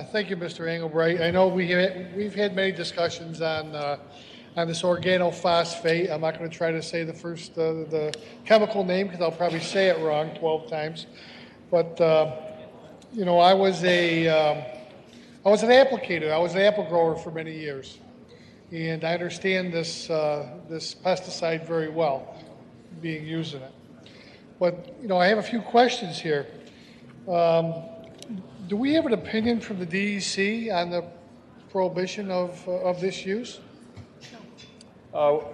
Thank you, Mr. Engelbright. I know we've had many discussions on this organophosphate. I'm not going to try to say the chemical name because I'll probably say it wrong 12 times. But you know, I was an applicator. I was an apple grower for many years, and I understand this pesticide very well, being used in it. But you know, I have a few questions here. Do we have an opinion from the DEC on the prohibition of this use? To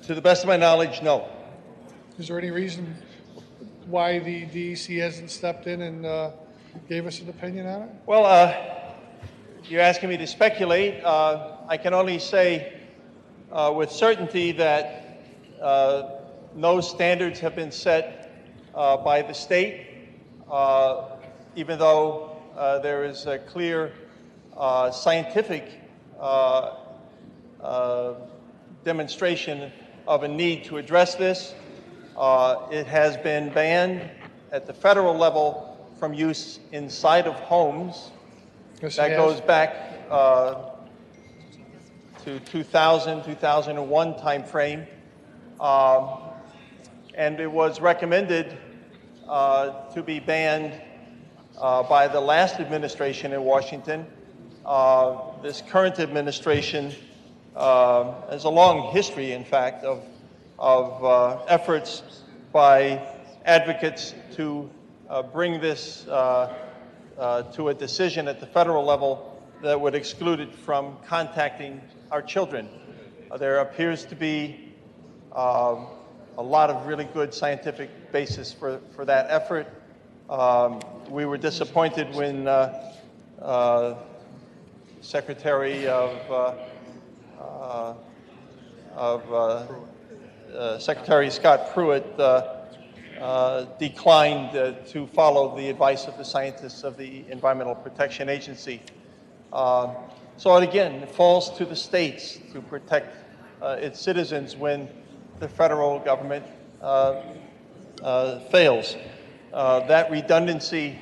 the best of my knowledge, no. Is there any reason why the DEC hasn't stepped in and gave us an opinion on it? Well, you're asking me to speculate. I can only say with certainty that no standards have been set by the state, even though there is a clear scientific demonstration of a need to address this. It has been banned at the federal level from use inside of homes. Yes, that goes back to 2000, 2001 timeframe. And it was recommended to be banned by the last administration in Washington. This current administration has a long history, in fact, of efforts by advocates to bring this to a decision at the federal level that would exclude it from contacting our children. There appears to be a lot of really good scientific basis for that effort. We were disappointed when Secretary Secretary Scott Pruitt declined to follow the advice of the scientists of the Environmental Protection Agency. So again, it falls to the states to protect its citizens when the federal government fails. That redundancy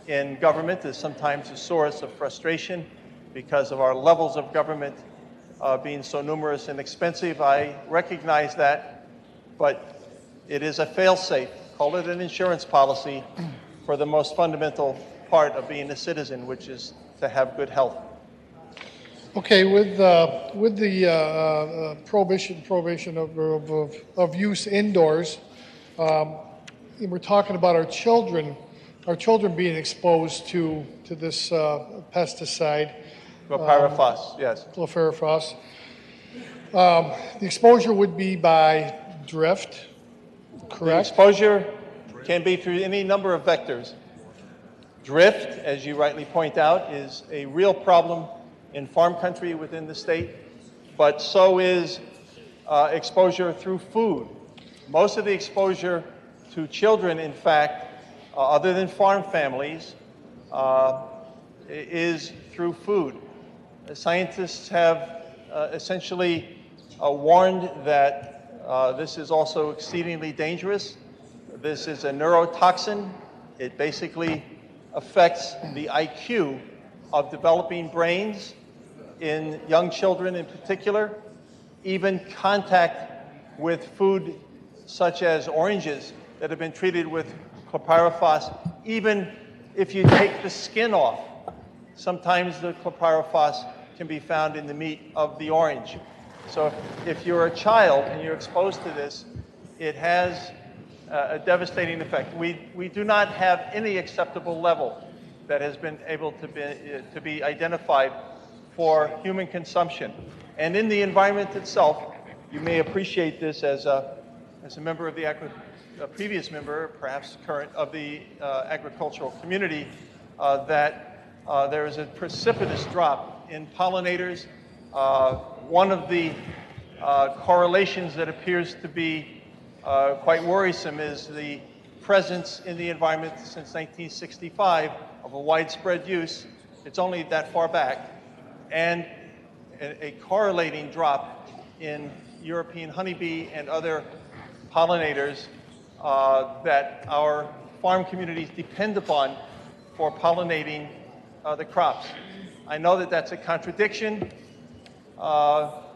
in government is sometimes a source of frustration because of our levels of government being so numerous and expensive. I recognize that, but it is a fail-safe. Call it an insurance policy for the most fundamental part of being a citizen, which is to have good health. Okay, with the prohibition of use indoors, we're talking about our children being exposed to this pesticide. Chlorpyrifos, yes. Chlorpyrifos. The exposure would be by drift, correct? The exposure can be through any number of vectors. Drift, as you rightly point out, is a real problem in farm country within the state, but so is exposure through food. Most of the exposure to children, in fact, other than farm families, is through food. The scientists have essentially warned that this is also exceedingly dangerous. This is a neurotoxin. It basically affects the IQ of developing brains in young children in particular. Even contact with food such as oranges that have been treated with chlorpyrifos, even if you take the skin off, sometimes the chlorpyrifos can be found in the meat of the orange. So if you're a child and you're exposed to this, it has a devastating effect. We do not have any acceptable level that has been able to be identified for human consumption. And in the environment itself, you may appreciate this as a member of the previous member, perhaps current, of the agricultural community, that there is a precipitous drop in pollinators. One of the correlations that appears to be quite worrisome is the presence in the environment since 1965 of a widespread use. It's only that far back. And a correlating drop in European honeybee and other pollinators that our farm communities depend upon for pollinating the crops. I know that that's a contradiction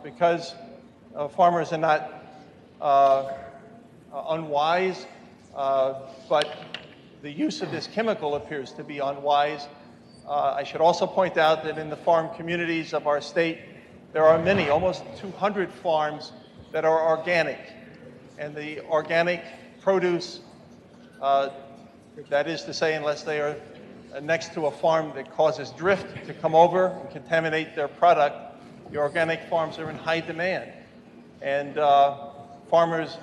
because farmers are not unwise, but the use of this chemical appears to be unwise. I should also point out that in the farm communities of our state, there are many, almost 200 farms that are organic. And the organic produce, that is to say, unless they are next to a farm that causes drift to come over and contaminate their product, the organic farms are in high demand. And farmers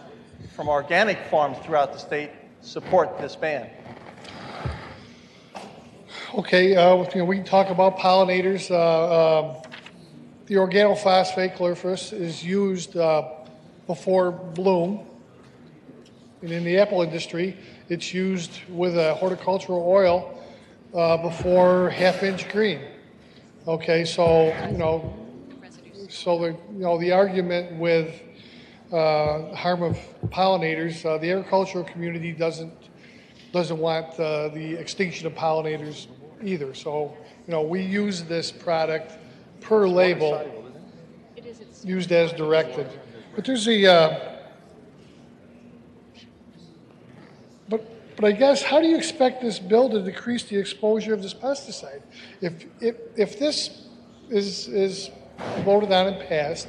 from organic farms throughout the state support this ban. Okay, we can talk about pollinators. The organophosphate, Chlorpyrifos, is used before bloom. And in the apple industry, it's used with a horticultural oil before half-inch green. Okay, so the argument with harm of pollinators, the agricultural community doesn't want the extinction of pollinators either. So we use this product per label, used as directed. But there's but I guess, how do you expect this bill to decrease the exposure of this pesticide? If this is voted on and passed,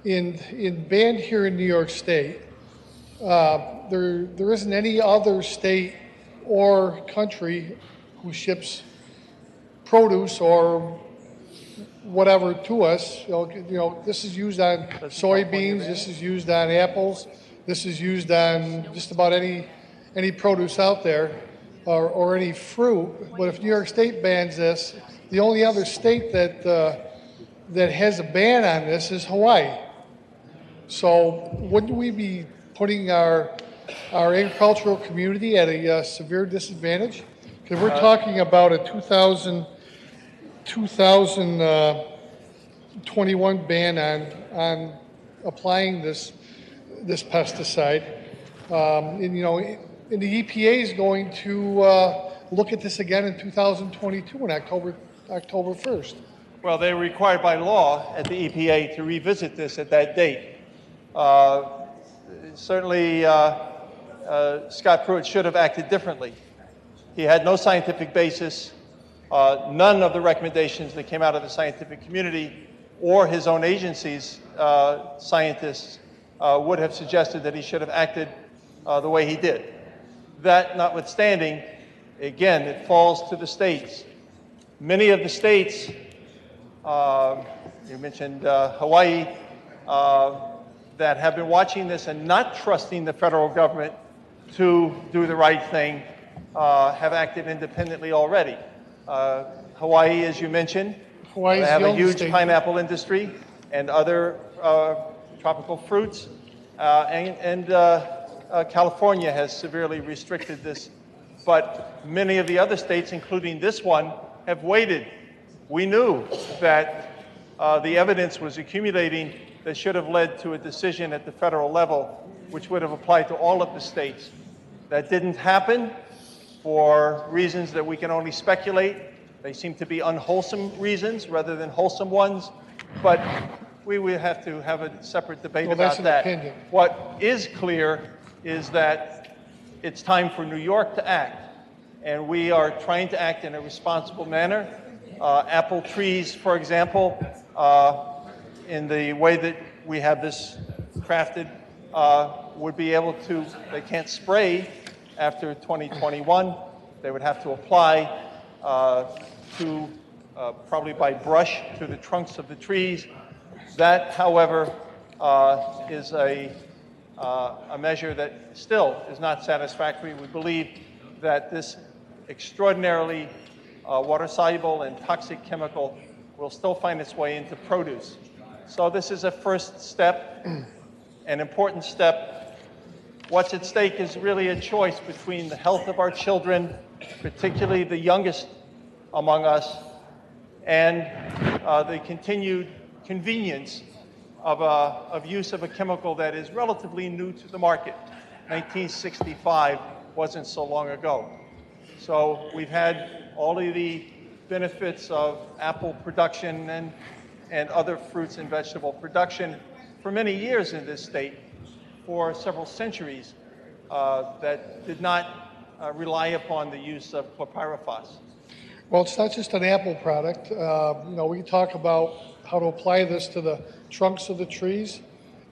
in banned here in New York State, there isn't any other state or country who ships produce or whatever to us. This is used on soybeans, this is used on apples, this is used on just about any produce out there, or any fruit. But if New York State bans this, the only other state that has a ban on this is Hawaii. So wouldn't we be putting our agricultural community at a severe disadvantage? Because we're talking about a 2021 ban on applying this pesticide. And the EPA is going to look at this again in 2022 on October 1st. Well, they're required by law at the EPA to revisit this at that date. Certainly, Scott Pruitt should have acted differently. He had no scientific basis. None of the recommendations that came out of the scientific community or his own agency's scientists would have suggested that he should have acted the way he did. That notwithstanding, again, it falls to the states. Many of the states, you mentioned Hawaii, that have been watching this and not trusting the federal government to do the right thing, have acted independently already. Hawaii, as you mentioned, they have a huge pineapple industry and other tropical fruits, and California has severely restricted this, but many of the other states, including this one, have waited. We knew that the evidence was accumulating that should have led to a decision at the federal level, which would have applied to all of the states. That didn't happen for reasons that we can only speculate. They seem to be unwholesome reasons rather than wholesome ones, but we will have to have a separate debate about that. Opinion. What is clear is that it's time for New York to act, and we are trying to act in a responsible manner. Apple trees, for example, in the way that we have this crafted, would be able to, they can't spray after 2021. They would have to apply probably by brush to the trunks of the trees. That, however, is a measure that still is not satisfactory. We believe that this extraordinarily water-soluble and toxic chemical will still find its way into produce. So this is a first step, an important step. What's at stake is really a choice between the health of our children, particularly the youngest among us, and the continued convenience of use of a chemical that is relatively new to the market. 1965 wasn't so long ago. So we've had all of the benefits of apple production and other fruits and vegetable production for many years in this state, for several centuries, that did not rely upon the use of chlorpyrifos. Well, it's not just an apple product. We talk about how to apply this to the trunks of the trees.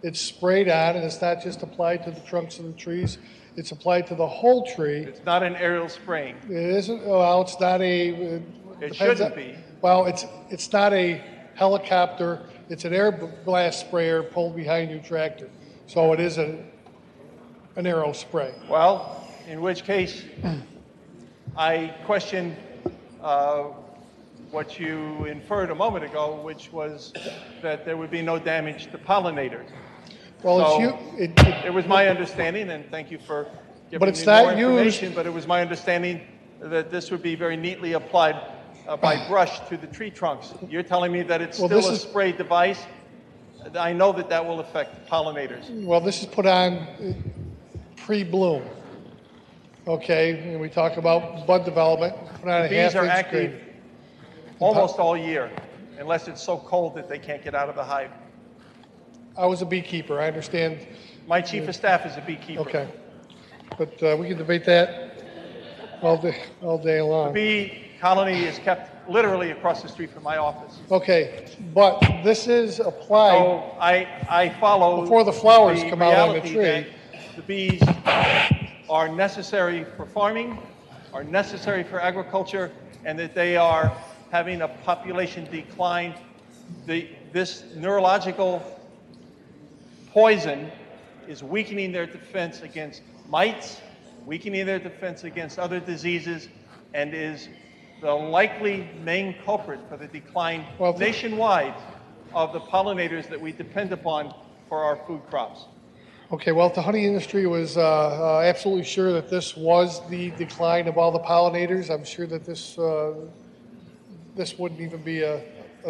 It's sprayed on, and it's not just applied to the trunks of the trees. It's applied to the whole tree. It's not an aerial spraying. It isn't. Well, it's not a. It shouldn't be. Well, it's not a helicopter. It's an air blast sprayer pulled behind your tractor. So it is an aero spray. Well, in which case, I question what you inferred a moment ago, which was that there would be no damage to pollinators. Well, so it was my understanding, and thank you for giving me more information, but it was my understanding that this would be very neatly applied by brush to the tree trunks. You're telling me that it's still a spray device? I know that that will affect pollinators. Well, this is put on pre-bloom. Okay, and we talk about bud development. Put on the bees are active almost all year, unless it's so cold that they can't get out of the hive. I was a beekeeper. I understand. My chief of staff is a beekeeper. Okay, but we can debate that all day long. The bee colony is kept literally across the street from my office. Okay, but this is applied. So I follow before the flowers come out on the tree. That the bees are necessary for farming, are necessary for agriculture, and that they are having a population decline. This neurological poison is weakening their defense against mites, weakening their defense against other diseases, and is the likely main culprit for the decline nationwide of the pollinators that we depend upon for our food crops. Okay, well, the honey industry was absolutely sure that this was the decline of all the pollinators. I'm sure that this wouldn't even be a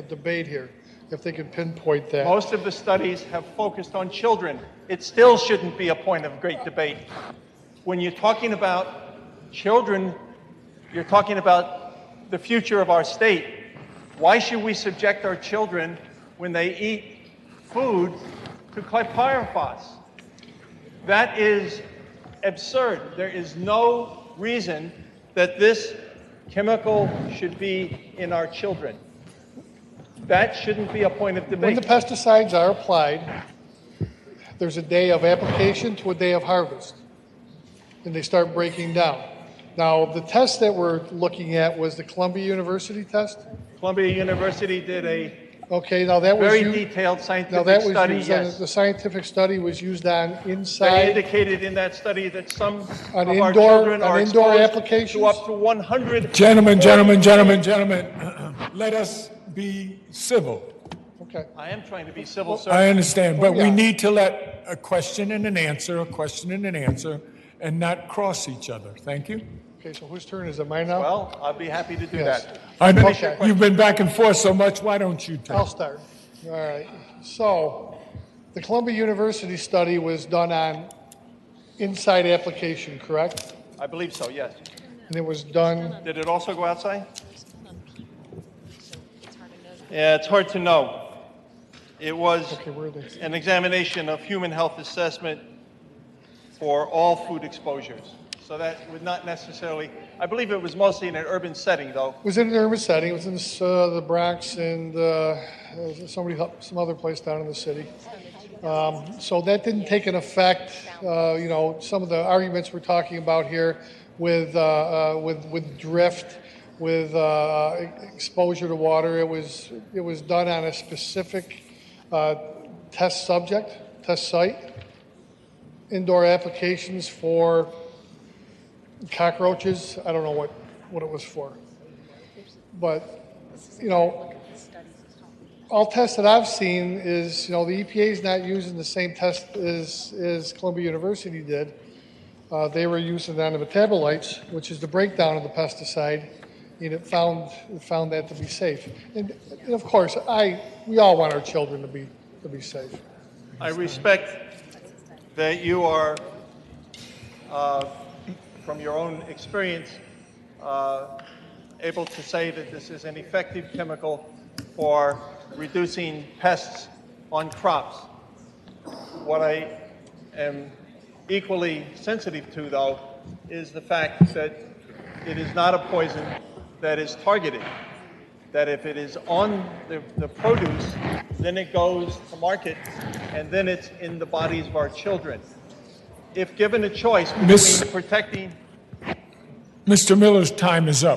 debate here if they could pinpoint that. Most of the studies have focused on children. It still shouldn't be a point of great debate. When you're talking about children, you're talking about the future of our state. Why should we subject our children, when they eat food, to chlorpyrifos? That is absurd. There is no reason that this chemical should be in our children. That shouldn't be a point of debate. When the pesticides are applied, there's a day of application to a day of harvest, and they start breaking down. Now, the test that we're looking at was the Columbia University test. Columbia University did a very detailed scientific study. Yes. The scientific study was used on inside. They indicated in that study that some of our indoor, children are indoor exposed to up to 100. Gentlemen, let us be civil. Okay. I am trying to be civil, sir. I understand, but we need to let a question and an answer, and not cross each other. Thank you. Okay, so whose turn is it? Mine now? Well, I'll be happy to do that. You've been back and forth so much, why don't you take it? I'll start. All right. So, the Columbia University study was done on inside application, correct? I believe so, yes. And it was done. Did it also go outside? Yeah, it's hard to know. It was an examination of human health assessment for all food exposures. So that would not necessarily, I believe it was mostly in an urban setting, though. It was in an urban setting. It was in the Bronx and some other place down in the city. So that didn't take an effect. Some of the arguments we're talking about here with drift, with exposure to water, it was done on a specific test site, indoor applications for cockroaches. I don't know what it was for, but all tests that I've seen is the EPA is not using the same test as Columbia University did. They were using it on the metabolites, which is the breakdown of the pesticide, and it found that to be safe. And of course, we all want our children to be safe. I respect that you are, from your own experience, able to say that this is an effective chemical for reducing pests on crops. What I am equally sensitive to, though, is the fact that it is not a poison that is targeted. That if it is on the produce, then it goes to market, and then it's in the bodies of our children. If given a choice between protecting... Mr. Miller's time is up.